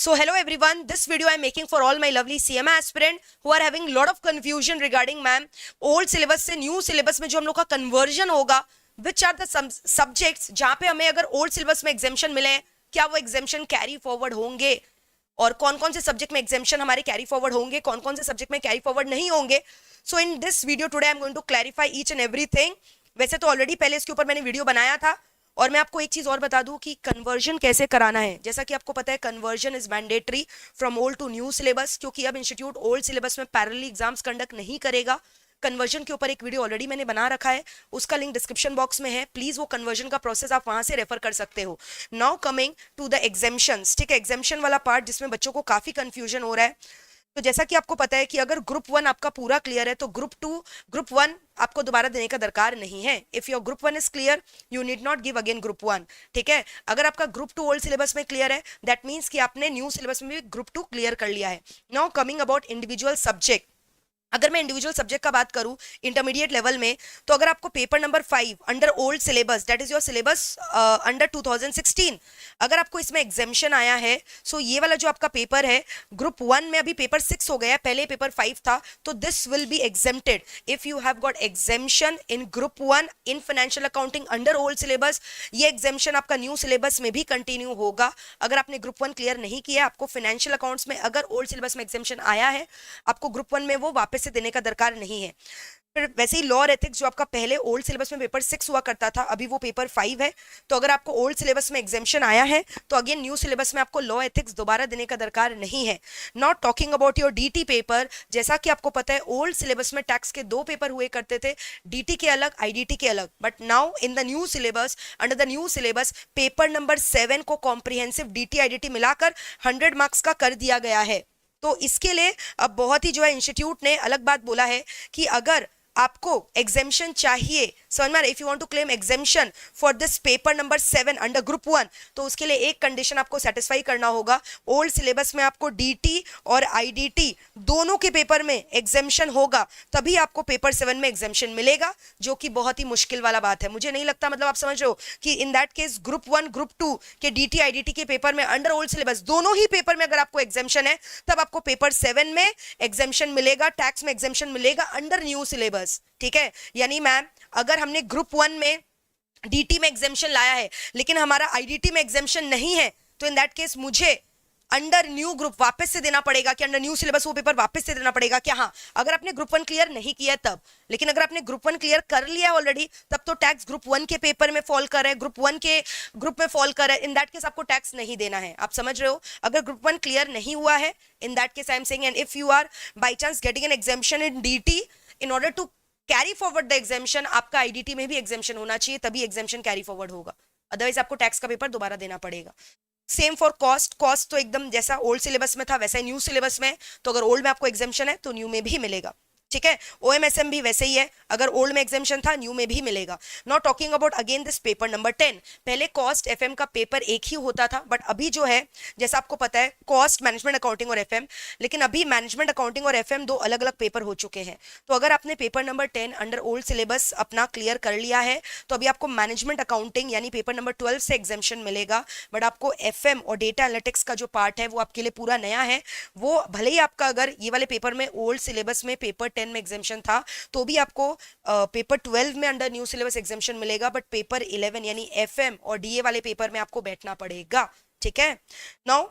So hello everyone, this video I am making for all my lovely CMA aspirant who are having lot of confusion regarding ma'am old syllabus से new syllabus में जो हम लोग का conversion होगा, which are the subjects जहाँ पे हमें अगर old syllabus में exemption मिले हैं, क्या वो exemption carry forward होंगे और कौन कौन से सब्जेक्ट में exemption हमारे carry forward होंगे, कौन कौन से सब्जेक्ट में carry forward नहीं होंगे. So in this video today I am going to clarify each and everything. वैसे तो ऑलरेडी पहले इसके ऊपर मैंने वीडियो बनाया था और मैं आपको एक चीज और बता दूं कि कन्वर्जन कैसे कराना है. जैसा कि आपको पता है conversion is mandatory from old to new syllabus, क्योंकि अब इंस्टीट्यूट ओल्ड सिलेबस में पैरेलली एग्जाम्स कंडक्ट नहीं करेगा. कन्वर्जन के ऊपर एक वीडियो ऑलरेडी मैंने बना रखा है, उसका लिंक डिस्क्रिप्शन बॉक्स में है. प्लीज वो कन्वर्जन का प्रोसेस आप वहां से रेफर कर सकते हो. Now coming to the exemptions. ठीक है, एग्जेम्पशन वाला पार्ट जिसमें बच्चों को काफी कंफ्यूजन हो रहा है. तो जैसा कि आपको पता है कि अगर ग्रुप 1 आपका पूरा क्लियर है तो ग्रुप 1 आपको दोबारा देने का दरकार नहीं है. If your group 1 is clear you need not give again group 1. ठीक है, अगर आपका ग्रुप 2 ओल्ड सिलेबस में क्लियर है दैट मीन्स कि आपने न्यू सिलेबस में भी ग्रुप 2 क्लियर कर लिया है. Now coming about individual subject. अगर मैं इंडिविजुअल सब्जेक्ट का बात करूं इंटरमीडिएट लेवल में, तो अगर आपको paper number 5 under old syllabus, that is your syllabus under 2016, अगर आपको इसमें एग्जेम्पशन आया है, सो ये वाला जो आपका पेपर है ग्रुप 1 में अभी पेपर 6 हो गया है, पहले पेपर 5 था, तो this will be exempted if you have got exemption in group 1 in financial accounting under old syllabus. ये एग्जेम्पशन आपका न्यू सिलेबस में भी कंटिन्यू होगा. अगर आपने ग्रुप 1 क्लियर नहीं किया, आपको फाइनेंशियल अकाउंट्स में अगर ओल्ड सिलेबस में एग्जेम्पशन आया है, आपको ग्रुप 1 में वो वापस से देने का दरकार नहीं है. फिर वैसे ही लॉ और एथिक्स जो आपका पहले ओल्ड सिलेबस में पेपर 6 हुआ करता था, अभी वो पेपर 5 है. तो अगर आपको ओल्ड सिलेबस में एग्जेम्पशन आया है तो अगेन न्यू सिलेबस में आपको लॉ एथिक्स दोबारा देने का दरकार नहीं है. Not talking about your DT paper. जैसा कि आपको पता है ओल्ड सिलेबस में टैक्स के 2 पेपर हुए करते थे, डीटी के अलग, आईडीटी के अलग. But now in the new syllabus, under the new syllabus, paper number 7 को कॉम्प्रिहेंसिव डीटी आईडीटी मिलाकर 100 मार्क्स का कर दिया गया है. तो इसके लिए अब बहुत ही जो है इंस्टीट्यूट ने अलग बात बोला है कि अगर आपको एग्जेम्पशन चाहिए, समझ में, if you want to claim exemption for this paper number 7 under group 1, तो उसके लिए एक कंडीशन आपको सेटिस्फाई करना होगा. ओल्ड सिलेबस में आपको डीटी और आईडीटी दोनों के पेपर में एग्जेम्पशन होगा, तभी आपको पेपर 7 में एग्जेम्पशन मिलेगा, जो कि बहुत ही मुश्किल वाला बात है. मुझे नहीं लगता, मतलब आप समझ रहे हो कि इन दैट केस ग्रुप 1 ग्रुप 2 के डीटी आईडीटी के पेपर में अंडर ओल्ड सिलेबस दोनों ही पेपर में अगर आपको एग्जेम्पशन है, तब आपको पेपर 7 में एग्जेम्पशन मिलेगा, टैक्स में एग्जेम्पशन मिलेगा अंडर न्यू सिलेबस. ठीक है, यानी मैम अगर हमने ग्रुप 1 में डीटी में एग्जेम्पशन लाया है लेकिन हमारा आईडीटी में एग्जेम्पशन नहीं है, तो इन दैट केस मुझे अंडर न्यू ग्रुप वापस से देना पड़ेगा कि अंडर न्यू सिलेबस वो पेपर वापस से देना पड़ेगा क्या? हाँ, अगर आपने ग्रुप 1 क्लियर नहीं किया तब. लेकिन अगर आपने ग्रुप 1 क्लियर कर लिया ऑलरेडी, तब तो टैक्स ग्रुप 1 के पेपर में फॉल कर रहा है, ग्रुप 1 के ग्रुप में फॉल कर रहा है. इन दैट केस आपको टैक्स नहीं देना है. आप समझ रहे हो? अगर ग्रुप 1 क्लियर नहीं हुआ है, in that case I am saying, and if you are by chance getting an exemption in DT, in order to carry forward the exemption, आपका आईडीटी में भी एग्जेम्पशन होना चाहिए, तभी एग्जेम्पशन कैरी फॉरवर्ड होगा. अदरवाइज आपको टैक्स का paper दोबारा देना पड़ेगा. Same for cost. कॉस्ट तो एकदम जैसा ओल्ड सिलेबस में था वैसा ही न्यू सिलेबस में, तो अगर ओल्ड में आपको एग्जेम्पशन है तो न्यू में भी मिलेगा. ठीक है, ओएमएसएम भी वैसे ही है, अगर ओल्ड में एग्जेम्पशन था न्यू में भी मिलेगा. Not talking about again this paper number 10. पहले कॉस्ट एफएम का पेपर एक ही होता था, बट अभी जो है जैसा आपको पता है कॉस्ट, मैनेजमेंट अकाउंटिंग और एफएम, लेकिन अभी मैनेजमेंट अकाउंटिंग और एफएम 2 अलग अलग पेपर हो चुके हैं. तो अगर आपने paper number 10 under old syllabus अपना क्लियर कर लिया है, तो अभी आपको मैनेजमेंट अकाउंटिंग यानी पेपर नंबर 12 से एग्जेम्पशन मिलेगा. बट आपको एफएम और डेटा एनालिटिक्स का जो पार्ट है वो आपके लिए पूरा नया है. वो भले ही आपका अगर ये वाले पेपर में ओल्ड सिलेबस में पेपर 10 में एग्जेम्पशन था, तो भी आपको पेपर 12 में अंडर न्यू सिलेबस एग्जेम्पशन मिलेगा. बट पेपर 11 यानी एफएम और डीए वाले पेपर में आपको बैठना पड़ेगा. ठीक है, नाउ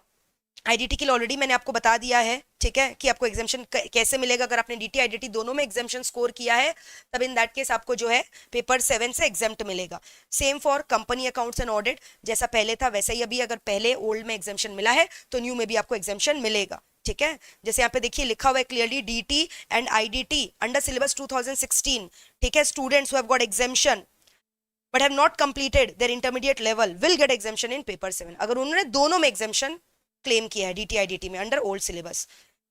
आईडीटी के लिए ऑलरेडी मैंने आपको बता दिया है, ठीक है, कि आपको एग्जेम्पशन कैसे मिलेगा. अगर आपने डीटी आईडीटी दोनों में एग्जेम्पशन स्कोर किया है, तब इन दैट केस आपको जो है पेपर 7 से एग्जेम्प्ट मिलेगा. Same for company accounts and audit, जैसा पहले था वैसा ही अभी अगर पहले ओल्ड में एग्जेम्पशन मिला है तो न्यू में भी आपको एग्जेम्पशन मिलेगा. ठीक है, जैसे यहाँ पे देखिए लिखा हुआ है clearly DT and IDT under syllabus 2016. ठीक है, students who have got exemption but have not completed their intermediate level will get exemption in paper 7. अगर उन्होंने दोनों में एग्जेम्पशन क्लेम किया है डीटी आईडीटी में under old syllabus.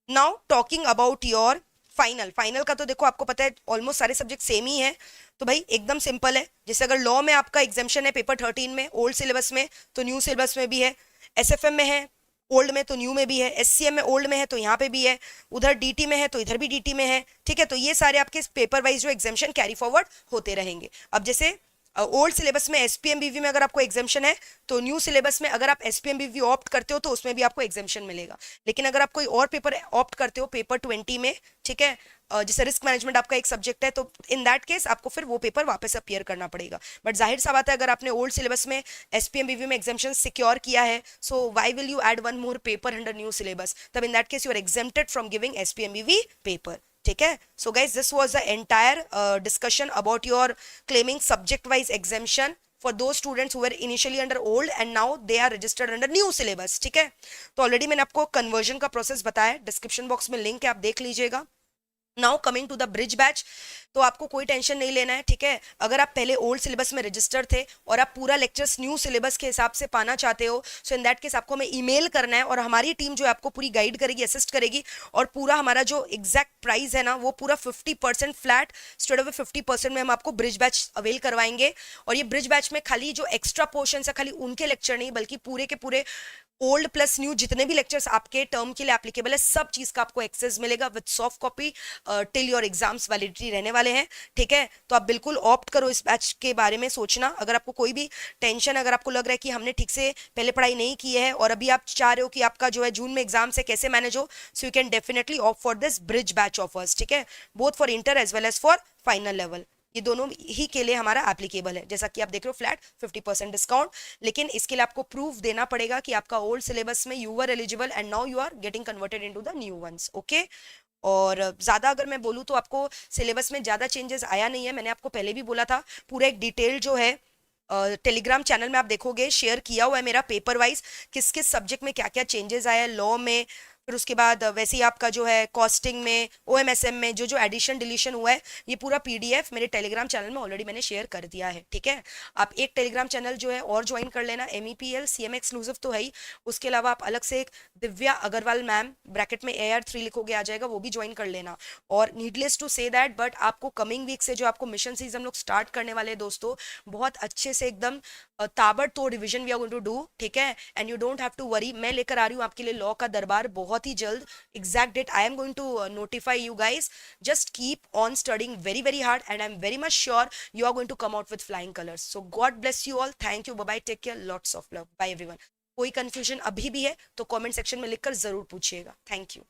Now talking about your final. Final का तो देखो आपको पता है ऑलमोस्ट सारे सब्जेक्ट सेम ही है, तो भाई एकदम सिंपल है. जैसे अगर लॉ में आपका एग्जेम्पशन है पेपर 13 में ओल्ड सिलेबस में, तो न्यू सिलेबस में भी है. एसएफएम में है ओल्ड में तो न्यू में भी है. एससीएम में ओल्ड में है तो यहाँ पे भी है. उधर डीटी में है तो इधर भी डीटी में है. ठीक है, तो ये सारे आपके पेपर वाइज जो एग्जेम्पशन कैरी फॉरवर्ड होते रहेंगे. अब जैसे ओल्ड सिलेबस में एसपीएमबीवी में अगर आपको एग्जामेशन है तो न्यू सिलेबस में अगर आप एसपीएमबीवी ऑप्ट करते हो तो उसमें भी आपको एग्जामेशन मिलेगा। लेकिन अगर आप कोई और पेपर ऑप्ट करते हो पेपर 20 में, ठीक है, जैसे रिस्क मैनेजमेंट आपका एक सब्जेक्ट है, तो इन दैट केस आपको फिर वो पेपर वापस अपीयर करना पड़ेगा। बट जाहिर सा बात है अगर आपने ओल्ड सिलेबस में एसपीएमबीवी में एग्जामेशन सिक्योर किया है, so why will you add one more paper under new syllabus, तब in that case you are exempted from giving SPMBV paper. ठीक है, so guys this was the entire discussion about your claiming subject wise exemption for those students who were initially under old and now they are registered under new syllabus। ठीक है, तो already मैंने आपको conversion का process बताया, description box में link है, आप देख लीजिएगा। Now coming to the bridge batch, तो आपको कोई टेंशन नहीं लेना है, ठीक है। अगर आप पहले ओल्ड सिलेबस में रजिस्टर थे और आप पूरा लेक्चर्स न्यू सिलेबस के हिसाब से पाना चाहते हो, सो इन दैट केस आपको हमें ईमेल करना है और हमारी टीम जो है आपको पूरी गाइड करेगी, असिस्ट करेगी, और पूरा हमारा जो एग्जैक्ट प्राइस है ना वो पूरा 50% फ्लैट स्ट्रेट अवे 50% में हम आपको ब्रिज बैच अवेल करवाएंगे। और ये ब्रिज बैच में खाली जो एक्स्ट्रा पोर्शन है खाली उनके लेक्चर नहीं बल्कि पूरे के पूरे ओल्ड प्लस न्यू जितने भी लेक्चर्स आपके टर्म के लिए एप्लीकेबल है सब चीज का आपको एक्सेस मिलेगा with soft copy till your exams validity रहने वाले हैं। ठीक है, तो आप बिल्कुल ऑप्ट करो इस बैच के बारे में सोचना। अगर आपको कोई भी टेंशन, अगर आपको लग रहा है कि हमने ठीक से पहले पढ़ाई नहीं की है और अभी आप चाह रहे हो कि आपका जो है जून में एग्जाम से कैसे मैनेज हो, so you can definitely opt for this bridge batch offers. ठीक है, both for inter as well as for final level, ये दोनों ही के लिए हमारा एप्लीकेबल है। जैसा कि आप देख रहे हो फ्लैट 50% डिस्काउंट, लेकिन इसके लिए आपको प्रूफ देना पड़ेगा कि आपका ओल्ड सिलेबस में you were eligible and now you are getting converted into the new ones. Okay, और ज़्यादा अगर मैं बोलूँ तो आपको सिलेबस में ज़्यादा चेंजेस आया नहीं है, मैंने आपको पहले भी बोला था। पूरा एक डिटेल जो है टेलीग्राम चैनल में आप देखोगे शेयर किया हुआ है मेरा पेपर वाइज, किस किस सब्जेक्ट में क्या क्या चेंजेस आया है, लॉ में, फिर उसके बाद वैसे ही आपका जो है कॉस्टिंग में, ओएमएसएम में जो जो एडिशन डिलीशन हुआ है, ये पूरा पीडीएफ मेरे टेलीग्राम चैनल में ऑलरेडी मैंने शेयर कर दिया है। ठीक है, आप एक टेलीग्राम चैनल जो है और ज्वाइन कर लेना, MEPL CM एक्सक्लूसिव तो है ही, उसके अलावा आप अलग से एक दिव्या अग्रवाल मैम ब्रैकेट में AR3 लिखोगे आ जाएगा, वो भी ज्वाइन कर लेना। और needless to say that but आपको कमिंग वीक से जो आपको मिशन सीरीज हम लोग स्टार्ट करने वाले हैं दोस्तों, बहुत अच्छे से एकदम ताबड़तोड़ revision we are going to do. ठीक है, and you don't have to worry, मैं लेकर आ रही हूँ आपके लिए लॉ का दरबार बहुत ही जल्द। Exact date I am going to notify you guys, just keep on studying very very hard and I am very much sure you are going to come out with flying colours. So God bless you all, thank you, bye bye, take care, lots of love, bye everyone. कोई confusion अभी भी है तो comment section में लिखकर जरूर पूछिएगा। Thank you.